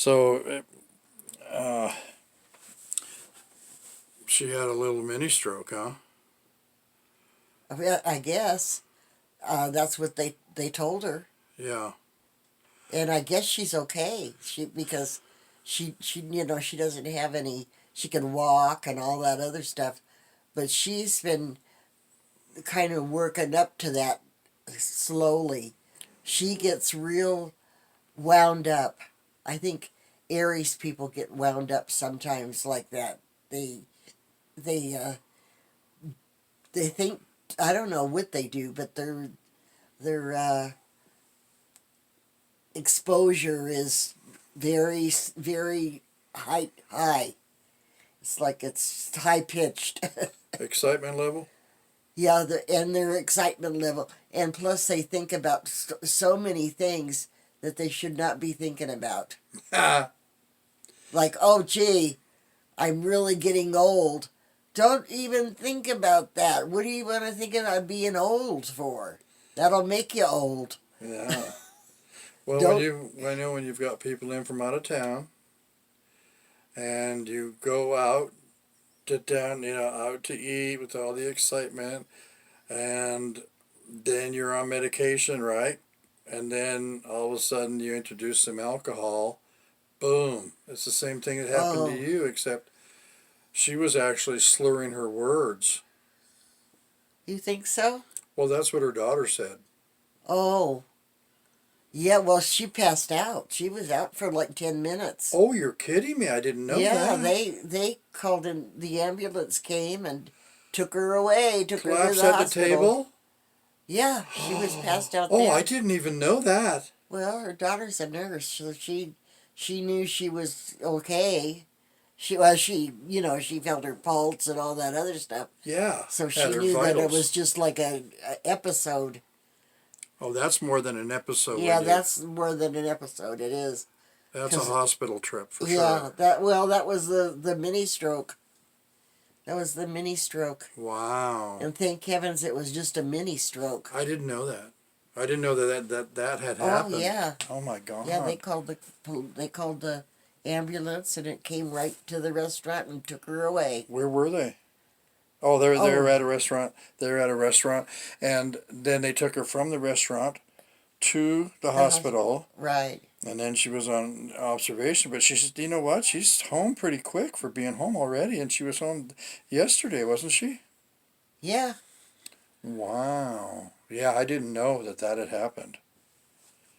So uh, she had a little mini stroke, huh? I guess that's what they told her, Yeah. and I guess she's okay. Because she she doesn't have any. She can walk and all that other stuff, but she's been kind of working up to that slowly. She gets real wound up. I think Aries people get wound up sometimes like that. They they uh, they think, I don't know what they do, but their exposure is very high. It's like it's high pitched. Excitement level? Yeah, and their excitement level, and plus they think about so many things that they should not be thinking about. Like, oh gee, I'm really getting old. Don't even think about that. What do you want to think about being old for? That'll make you old. Yeah. Well, Don't. I know when you've got people in from out of town and you go out to down, out to eat with all the excitement, and then you're on medication, right? And then all of a sudden you introduce some alcohol. Boom! It's the same thing that happened to Oh, you, except she was actually slurring her words. you think so? Well, that's what her daughter said. Oh, yeah. Well, she passed out. She was out for like 10 minutes. Oh, you're kidding me! I didn't know Yeah, that. they called in. The ambulance came and took her away. Took her to Collapse the at the hospital. table. Yeah, she was passed out Oh, I there. didn't even know that. Well, her daughter's a nurse, so she knew she was okay. She felt her pulse and all that other stuff. Yeah, So had she her knew that it was vitals. just like a episode. Oh, that's more than an episode Yeah, when you. that's more than an episode. It is. That's a Cause hospital trip for sure. yeah, that was the mini stroke. That was the mini stroke. Wow. And thank heavens it was just a mini stroke. I didn't know that. I didn't know that had Oh happened. yeah, Oh my yeah. God. They called the ambulance and it came right to the restaurant and took her away. Where were they? Oh, they're Oh, at a restaurant. They're at a restaurant, and then they took her from the restaurant to the the hospital. hospital, Right. and then she was on observation. But she said, you know what? She's home pretty quick for being home already, and she was home yesterday, wasn't she? Yeah. Wow. Yeah, I didn't know that had happened.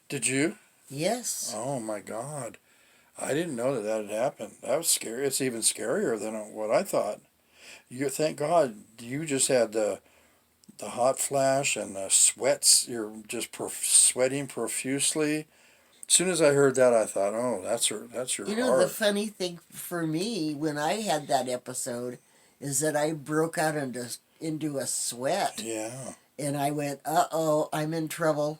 Did you? Yes. Oh my God. I didn't know that had happened. That was scary. It's even scarier than what I thought. You thank God you just had the hot flash and the sweats. You're just sweating profusely. As soon as I heard that, I thought, "Oh, that's your You know, the heart." funny thing for me when I had that episode is that I broke out into a sweat. Yeah, And I went, "Uh oh, I'm in trouble.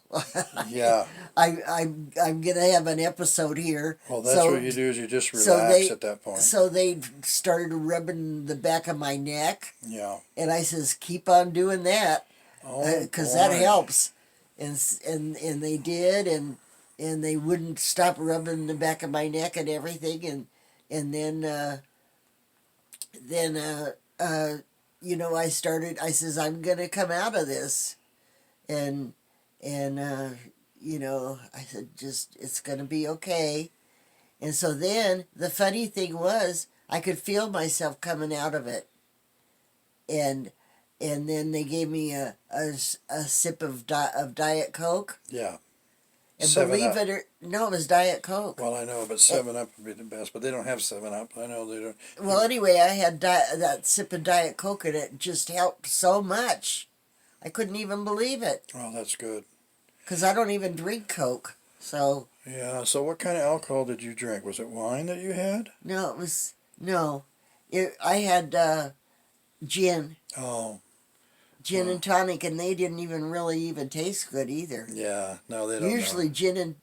yeah. I'm gonna have an episode here." Well, that's what So you do is you just so relax they at that point. so they started rubbing the back of my neck, Yeah. and I says, "Keep on doing that, Oh because that boy. helps." And they did, and they wouldn't stop rubbing the back of my neck and everything, and then I says, I'm gonna come out of this, and I said, just it's gonna be okay. And so then the funny thing was I could feel myself coming out of it, and then they gave me a sip of Diet Coke, Yeah. and Seven believe Up. it or no, it was Diet Coke. Well, I know, but Eh, 7 Up would be the best. But they don't have 7 Up. I know they don't. well, anyway, I had that sip of Diet Coke, and it just helped so much. I couldn't even believe it. Oh, that's good. Because I don't even drink Coke. So, Yeah. So, what kind of alcohol did you drink? Was it wine that you had? no, it was, no. I had gin, Oh. gin Well, and tonic, and they didn't even really even taste good either. yeah. No, they don't know. Usually gin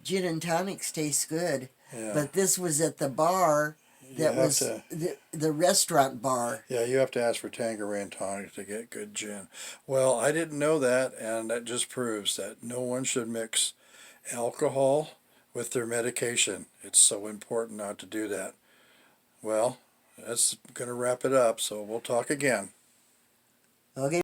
and tonics taste good. Yeah. But this was at the bar You that have was to. the restaurant bar. Yeah, you have to ask for Tanqueray and tonic to get good gin. Well, I didn't know that, and that just proves that no one should mix alcohol with their medication. It's so important not to do that. Well, that's going to wrap it up, so we'll talk again. Okay.